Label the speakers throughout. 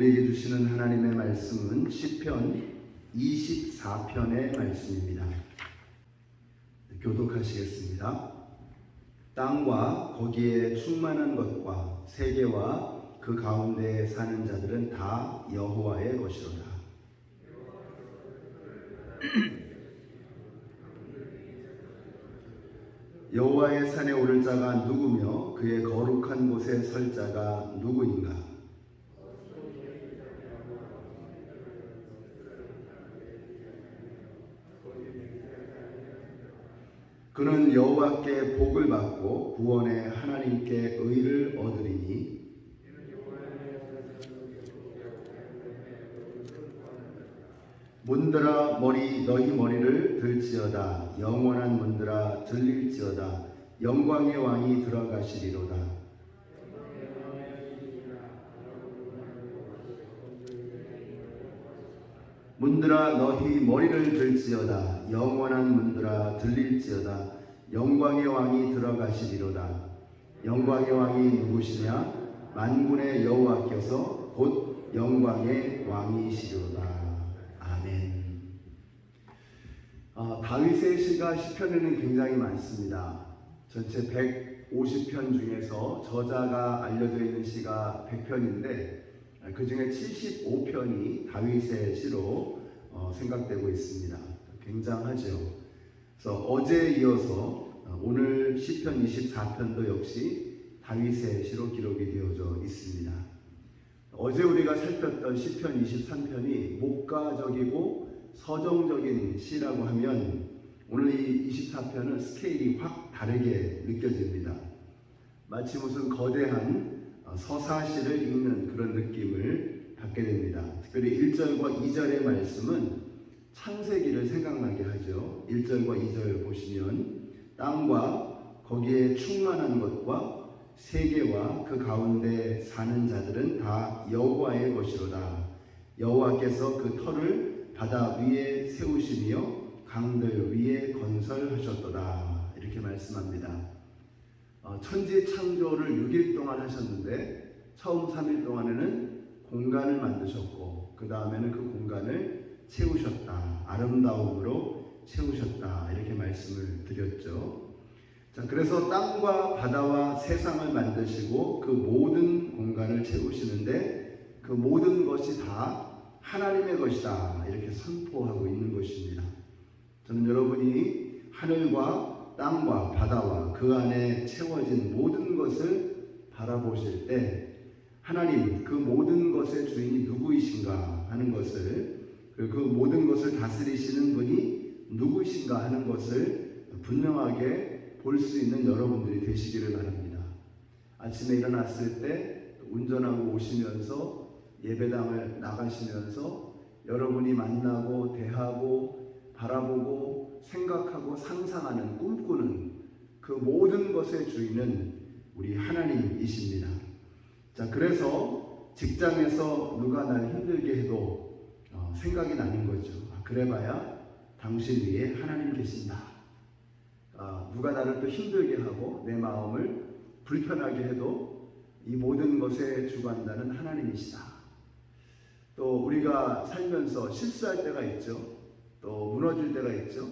Speaker 1: 우리에게 주시는 하나님의 말씀은 시편 24편의 말씀입니다. 교독하시겠습니다. 땅과 거기에 충만한 것과 세계와 그 가운데 사는 자들은 다 여호와의 것이로다. 여호와의 산에 오를 자가 누구며 그의 거룩한 곳에 설 자가 누구인가? 그는 여호와께 복을 받고 구원의 하나님께 의를 얻으리니 문들아 너희 머리를 들지어다. 영원한 문들아 들릴지어다. 영광의 왕이 들어가시리로다. 문들아 너희 머리를 들지어다. 영원한 문들아 들릴지어다. 영광의 왕이 들어가시리로다. 영광의 왕이 누구시냐? 만군의 여호와께서 곧 영광의 왕이시리로다. 아멘. 다윗의 시가 시편에는 굉장히 많습니다. 전체 150편 중에서 저자가 알려져 있는 시가 100편인데 그 중에 75편이 다윗의 시로 생각되고 있습니다. 굉장하죠. 그래서 어제에 이어서 오늘 시편 24편도 역시 다윗의 시로 기록이 되어져 있습니다. 어제 우리가 살폈던 시편 23편이 목가적이고 서정적인 시라고 하면 오늘 이 24편은 스케일이 확 다르게 느껴집니다. 마치 무슨 거대한 서사시를 읽는 그런 느낌을 받게 됩니다. 특별히 1절과 2절의 말씀은 창세기를 생각나게 하죠. 1절과 2절 보시면 땅과 거기에 충만한 것과 세계와 그 가운데 사는 자들은 다 여호와의 것이로다. 여호와께서 그 터를 바다 위에 세우시며 강들 위에 건설하셨도다. 이렇게 말씀합니다. 천지 창조를 6일 동안 하셨는데 처음 3일 동안에는 공간을 만드셨고 그 다음에는 그 공간을 채우셨다. 아름다움으로 채우셨다. 이렇게 말씀을 드렸죠. 자, 그래서 땅과 바다와 세상을 만드시고 그 모든 공간을 채우시는데 그 모든 것이 다 하나님의 것이다. 이렇게 선포하고 있는 것입니다. 저는 여러분이 하늘과 땅과 바다와 그 안에 채워진 모든 것을 바라보실 때 하나님 그 모든 것의 주인이 누구이신가 하는 것을 그리고 그 모든 것을 다스리시는 분이 누구이신가 하는 것을 분명하게 볼 수 있는 여러분들이 되시기를 바랍니다. 아침에 일어났을 때 운전하고 오시면서 예배당을 나가시면서 여러분이 만나고 대하고 바라보고 생각하고 상상하는 꿈꾸는 그 모든 것의 주인은 우리 하나님이십니다. 자, 그래서 직장에서 누가 날 힘들게 해도 생각이 나는 거죠. 그래봐야 당신 위에 하나님 계신다. 누가 나를 또 힘들게 하고 내 마음을 불편하게 해도 이 모든 것에 주관자는 하나님이시다. 또 우리가 살면서 실수할 때가 있죠. 또 무너질 때가 있죠.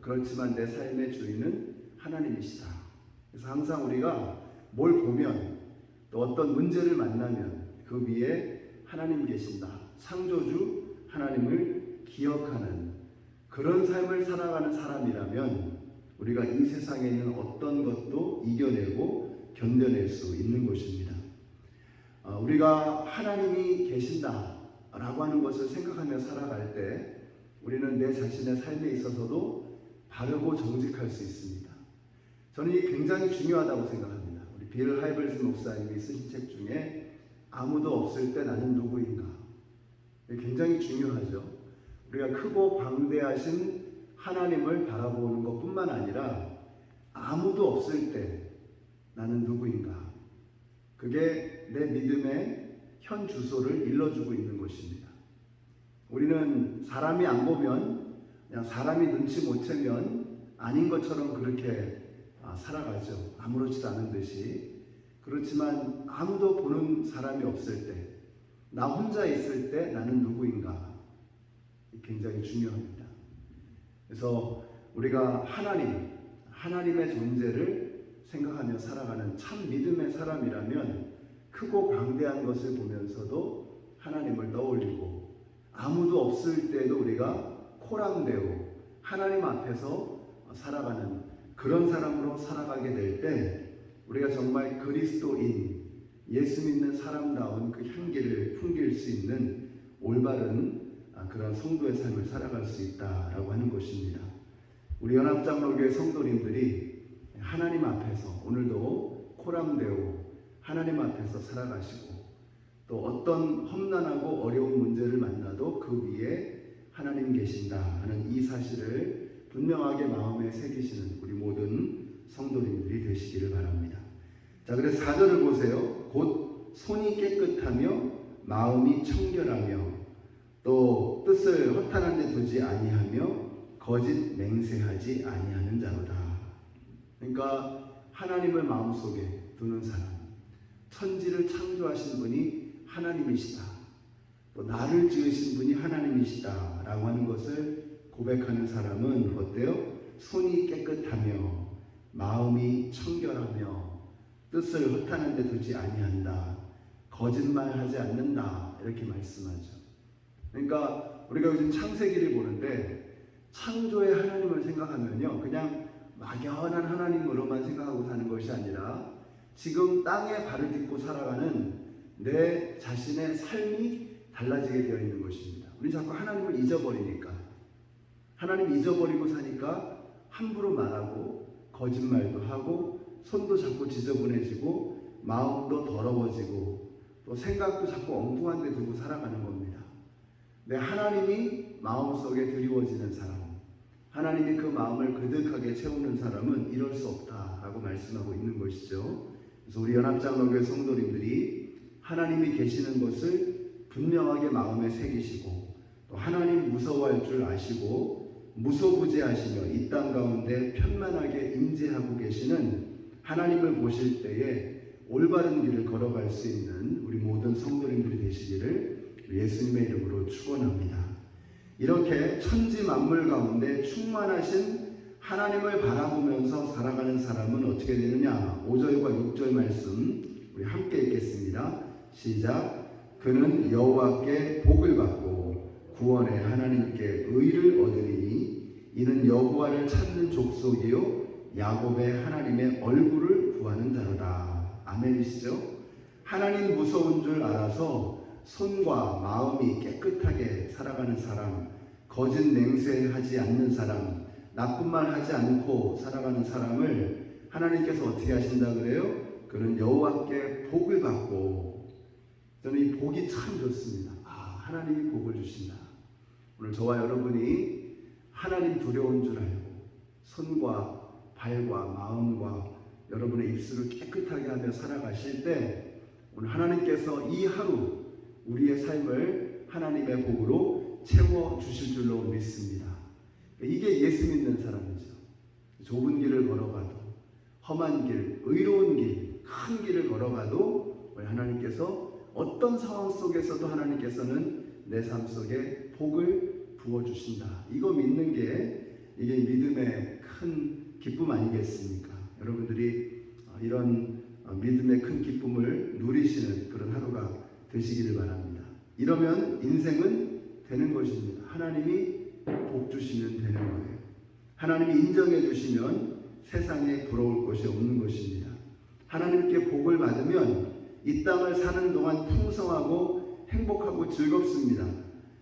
Speaker 1: 그렇지만 내 삶의 주인은 하나님이시다. 그래서 항상 우리가 뭘 보면 또 어떤 문제를 만나면 그 위에 하나님 계신다. 창조주 하나님을 기억하는 그런 삶을 살아가는 사람이라면 우리가 이 세상에 있는 어떤 것도 이겨내고 견뎌낼 수 있는 것입니다. 우리가 하나님이 계신다라고 하는 것을 생각하며 살아갈 때 우리는 내 자신의 삶에 있어서도 바르고 정직할 수 있습니다. 저는 이게 굉장히 중요하다고 생각합니다. 우리 빌 하이벌스 목사님이 쓰신 책 중에 아무도 없을 때 나는 누구인가? 굉장히 중요하죠. 우리가 크고 방대하신 하나님을 바라보는 것뿐만 아니라 아무도 없을 때 나는 누구인가? 그게 내 믿음의 현 주소를 일러주고 있는 것입니다. 우리는 사람이 안 보면 그냥 사람이 눈치 못 채면 아닌 것처럼 그렇게 살아가죠. 아무렇지도 않은 듯이. 그렇지만 아무도 보는 사람이 없을 때 나 혼자 있을 때 나는 누구인가? 굉장히 중요합니다. 그래서 우리가 하나님의 존재를 생각하며 살아가는 참 믿음의 사람이라면 크고 광대한 것을 보면서도 하나님을 떠올리고 아무도 없을 때도 우리가 코람되고 하나님 앞에서 살아가는 그런 사람으로 살아가게 될 때 우리가 정말 그리스도인 예수 믿는 사람다운 그 향기를 풍길 수 있는 올바른 그런 성도의 삶을 살아갈 수 있다라고 하는 것입니다. 우리 연합장로교회 성도님들이 하나님 앞에서 오늘도 코람되고 하나님 앞에서 살아가시고 또 어떤 험난하고 어려운 문제를 만나도 그 위에 하나님 계신다 하는 이 사실을 분명하게 마음에 새기시는 우리 모든 성도님들이 되시기를 바랍니다. 자, 그래서 4절을 보세요. 곧 손이 깨끗하며 마음이 청결하며 또 뜻을 허탄한 데 두지 아니하며 거짓 맹세하지 아니하는 자로다. 그러니까 하나님을 마음속에 두는 사람, 천지를 창조하신 분이 하나님이시다, 또 나를 지으신 분이 하나님이시다 라고 하는 것을 고백하는 사람은 어때요? 손이 깨끗하며 마음이 청결하며 뜻을 허탄한 데 두지 아니한다, 거짓말하지 않는다, 이렇게 말씀하죠. 그러니까 우리가 요즘 창세기를 보는데 창조의 하나님을 생각하면요, 그냥 막연한 하나님으로만 생각하고 사는 것이 아니라 지금 땅에 발을 딛고 살아가는 내 자신의 삶이 달라지게 되어 있는 것입니다. 우리 자꾸 하나님을 잊어버리니까, 하나님 잊어버리고 사니까 함부로 말하고 거짓말도 하고 손도 자꾸 지저분해지고 마음도 더러워지고 또 생각도 자꾸 엉뚱한 데 두고 살아가는 겁니다. 내 하나님이 마음속에 드리워지는 사람, 하나님이 그 마음을 그득하게 채우는 사람은 이럴 수 없다라고 말씀하고 있는 것이죠. 그래서 우리 연합장로교회 성도님들이 하나님이 계시는 것을 분명하게 마음에 새기시고 또 하나님 무서워할 줄 아시고 무소부재하시며 이 땅 가운데 편만하게 임재하고 계시는 하나님을 보실 때에 올바른 길을 걸어갈 수 있는 우리 모든 성도님들이 되시기를 예수님의 이름으로 축원합니다. 이렇게 천지 만물 가운데 충만하신 하나님을 바라보면서 살아가는 사람은 어떻게 되느냐? 5절과 6절 말씀 우리 함께 읽겠습니다. 시작. 그는 여호와께 복을 받고 구원의 하나님께 의를 얻으리니 이는 여호와를 찾는 족속이요 야곱의 하나님의 얼굴을 구하는 자로다. 아멘이시죠? 하나님 무서운 줄 알아서 손과 마음이 깨끗하게 살아가는 사람, 거짓 맹세하지 않는 사람, 나쁜 말 하지 않고 살아가는 사람을 하나님께서 어떻게 하신다 그래요? 그는 여호와께 복을 받고, 저는 이 복이 참 좋습니다. 하나님이 복을 주신다. 오늘 저와 여러분이 하나님 두려운 줄 알고 손과 발과 마음과 여러분의 입술을 깨끗하게 하며 살아가실 때 오늘 하나님께서 이 하루 우리의 삶을 하나님의 복으로 채워주실 줄로 믿습니다. 이게 예수 믿는 사람이죠. 좁은 길을 걸어가도, 험한 길, 의로운 길, 큰 길을 걸어가도 하나님께서 어떤 상황 속에서도 하나님께서는 내 삶 속에 복을 부어주신다. 이거 믿는 게 이게 믿음의 큰 기쁨 아니겠습니까? 여러분들이 이런 믿음의 큰 기쁨을 누리시는 그런 하루가 되시기를 바랍니다. 이러면 인생은 되는 것입니다. 하나님이 복 주시면 되는 거예요. 하나님이 인정해 주시면 세상에 부러울 것이 없는 것입니다. 하나님께 복을 받으면 이 땅을 사는 동안 풍성하고 행복하고 즐겁습니다.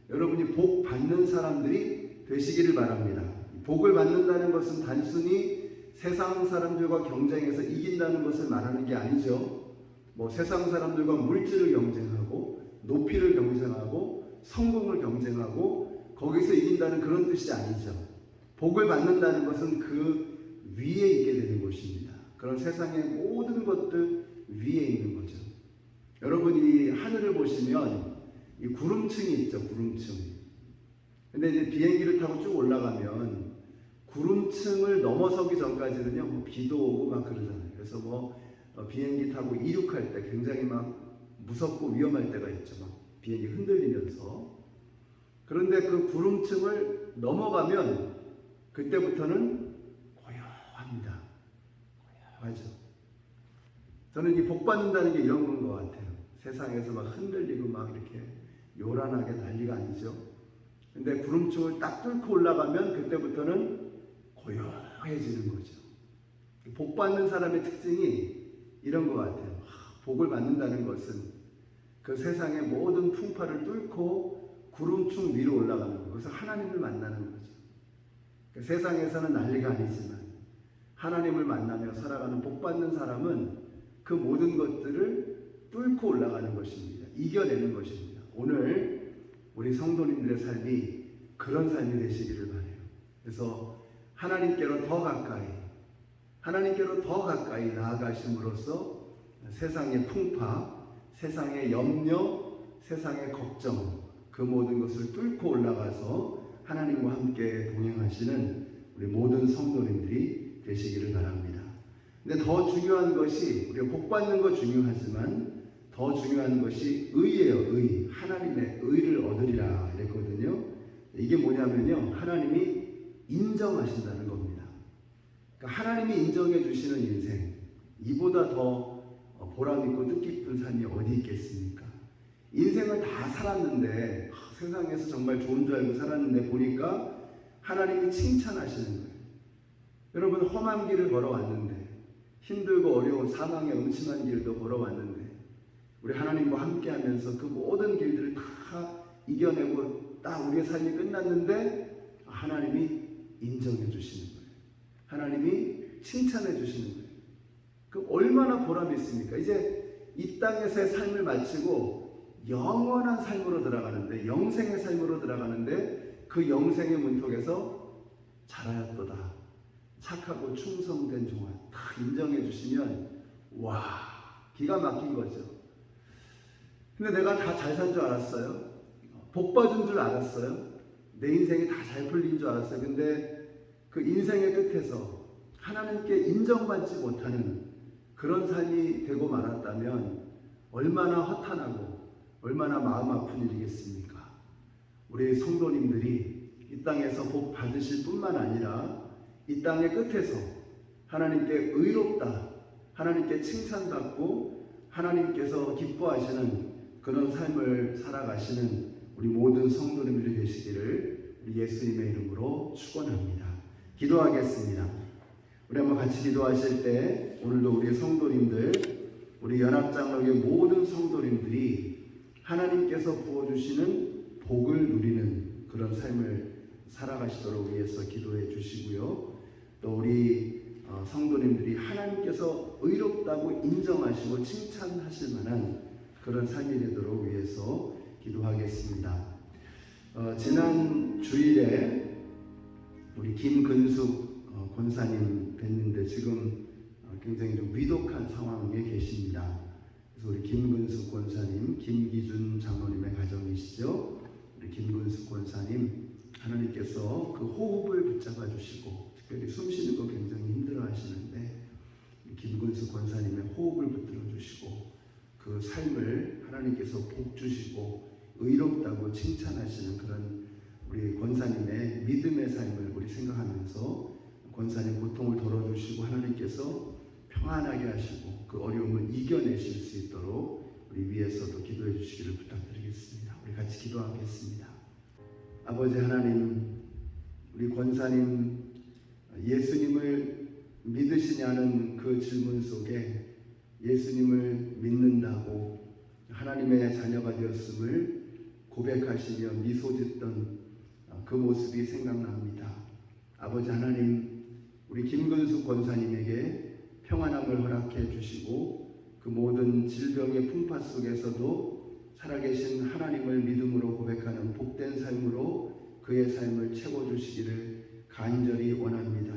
Speaker 1: 여러분이 복 받는 사람들이 되시기를 바랍니다. 복을 받는다는 것은 단순히 세상 사람들과 경쟁해서 이긴다는 것을 말하는 게 아니죠. 세상 사람들과 물질을 경쟁하고 높이를 경쟁하고 성공을 경쟁하고 거기서 이긴다는 그런 뜻이 아니죠. 복을 받는다는 것은 그 위에 있게 되는 것입니다. 그런 세상의 모든 것들 위에 있는 거죠. 여러분이 하늘을 보시면 이 구름층이 있죠. 구름층. 근데 이제 비행기를 타고 쭉 올라가면 구름층을 넘어서기 전까지는요, 비도 오고 막 그러잖아요. 그래서 비행기 타고 이륙할 때 굉장히 막 무섭고 위험할 때가 있죠. 막 비행기 흔들리면서. 그런데 그 구름층을 넘어가면 그때부터는 고요합니다. 고요하죠. 저는 이 복 받는다는 게 이런 건 것 같아요. 세상에서 막 흔들리고 막 이렇게 요란하게 난리가 아니죠. 근데 구름층을 딱 뚫고 올라가면 그때부터는 고요해지는 거죠. 복 받는 사람의 특징이 이런 것 같아요. 복을 받는다는 것은 그 세상의 모든 풍파를 뚫고 구름층 위로 올라가는 거예요. 그래서 하나님을 만나는 거죠. 그러니까 세상에서는 난리가 아니지만 하나님을 만나며 살아가는 복 받는 사람은 그 모든 것들을 뚫고 올라가는 것입니다. 이겨내는 것입니다. 오늘 우리 성도님들의 삶이 그런 삶이 되시기를 바라요. 그래서 하나님께로 더 가까이 나아가심으로써 세상의 풍파, 세상의 염려, 세상의 걱정, 그 모든 것을 뚫고 올라가서 하나님과 함께 동행하시는 우리 모든 성도님들이 되시기를 바랍니다. 근데 더 중요한 것이, 우리가 복 받는 거 중요하지만 더 중요한 것이 의예요. 의. 하나님의 의를 얻으리라 이랬거든요. 이게 뭐냐면요, 하나님이 인정하신다는 겁니다. 그러니까 하나님이 인정해 주시는 인생, 이보다 더 보람 있고 뜻깊은 삶이 어디 있겠습니까? 인생을 다 살았는데, 세상에서 정말 좋은 줄 알고 살았는데 보니까 하나님이 칭찬하시는 거예요. 여러분, 험한 길을 걸어왔는데, 힘들고 어려운 사망의 음침한 길도 걸어왔는데, 우리 하나님과 함께하면서 그 모든 길들을 다 이겨내고 딱 우리의 삶이 끝났는데 하나님이 인정해 주시는 거예요. 하나님이 칭찬해 주시는 거예요. 그 얼마나 보람이 있습니까? 이제 이 땅에서의 삶을 마치고 영원한 삶으로 들어가는데, 영생의 삶으로 들어가는데, 그 영생의 문턱에서 잘하였도다, 착하고 충성된 종아, 다 인정해 주시면 와, 기가 막힌 거죠. 근데 내가 다 잘 산 줄 알았어요. 복 받은 줄 알았어요. 내 인생이 다 잘 풀린 줄 알았어요. 근데 그 인생의 끝에서 하나님께 인정받지 못하는 그런 삶이 되고 말았다면 얼마나 허탄하고 얼마나 마음 아픈 일이겠습니까? 우리 성도님들이 이 땅에서 복 받으실 뿐만 아니라 이 땅의 끝에서 하나님께 의롭다, 하나님께 칭찬받고 하나님께서 기뻐하시는 그런 삶을 살아가시는 우리 모든 성도님들이 되시기를 우리 예수님의 이름으로 축원합니다. 기도하겠습니다. 우리 한번 같이 기도하실 때 오늘도 우리 성도님들, 우리 연합장로교회 모든 성도님들이 하나님께서 부어주시는 복을 누리는 그런 삶을 살아가시도록 위해서 기도해 주시고요. 또 우리 성도님들이 하나님께서 의롭다고 인정하시고 칭찬하실 만한 그런 삶이 되도록 위해서 기도하겠습니다. 지난 주일에 우리 김근숙 권사님 뵀는데 지금 굉장히 좀 위독한 상황에 계십니다. 그래서 우리 김근숙 권사님, 김기준 장로님의 가정이시죠. 우리 김근숙 권사님, 하나님께서 그 호흡을 붙잡아 주시고, 특별히 숨 쉬는 거 굉장히 힘들어 하시는데 김근숙 권사님의 호흡을 붙들어 주시고 그 삶을 하나님께서 복 주시고 의롭다고 칭찬하시는 그런 우리 권사님의 믿음의 삶을 우리 생각하면서 권사님 고통을 덜어주시고 하나님께서 평안하게 하시고 그 어려움을 이겨내실 수 있도록 우리 위에서도 기도해 주시기를 부탁드리겠습니다. 우리 같이 기도하겠습니다. 아버지 하나님, 우리 권사님 예수님을 믿으시냐는 그 질문 속에 예수님을 믿는다고 하나님의 자녀가 되었음을 고백하시며 미소 짓던 그 모습이 생각납니다. 아버지 하나님, 우리 김근숙 권사님에게 평안함을 허락해 주시고 그 모든 질병의 풍파 속에서도 살아계신 하나님을 믿음으로 고백하는 복된 삶으로 그의 삶을 채워주시기를 간절히 원합니다.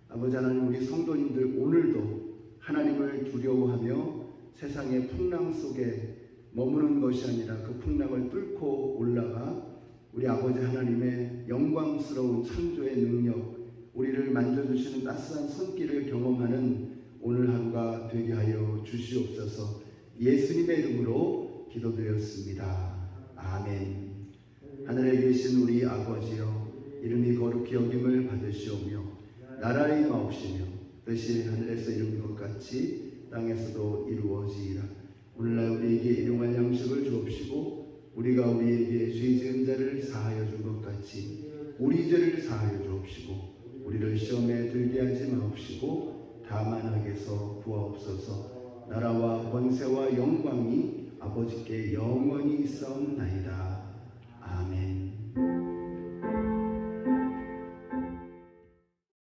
Speaker 1: 아버지 하나님, 우리 성도님들 오늘도 하나님을 두려워하며 세상의 풍랑 속에 머무는 것이 아니라 그 풍랑을 뚫고 올라가 우리 아버지 하나님의 영광스러운 창조의 능력, 우리를 만져주시는 따스한 손길을 경험하는 오늘 하루가 되게 하여 주시옵소서. 예수님의 이름으로 기도드렸습니다. 아멘. 하늘에 계신 우리 아버지여, 이름이 거룩히 여김을 받으시오며 나라의 마옵시며 뜻이 하늘에서 이룬 것 같이 땅에서도 이루어지이다. 오늘날 우리에게 일용할 양식을 주옵시고 우리가 우리에게 죄 지은 자를 사하여 준 것 같이 우리 죄를 사하여 주옵시고 우리를 시험에 들게 하지 마옵시고 다만 악에서 구하옵소서. 나라와 권세와 영광이 아버지께 영원히 있사옵나이다. 아멘.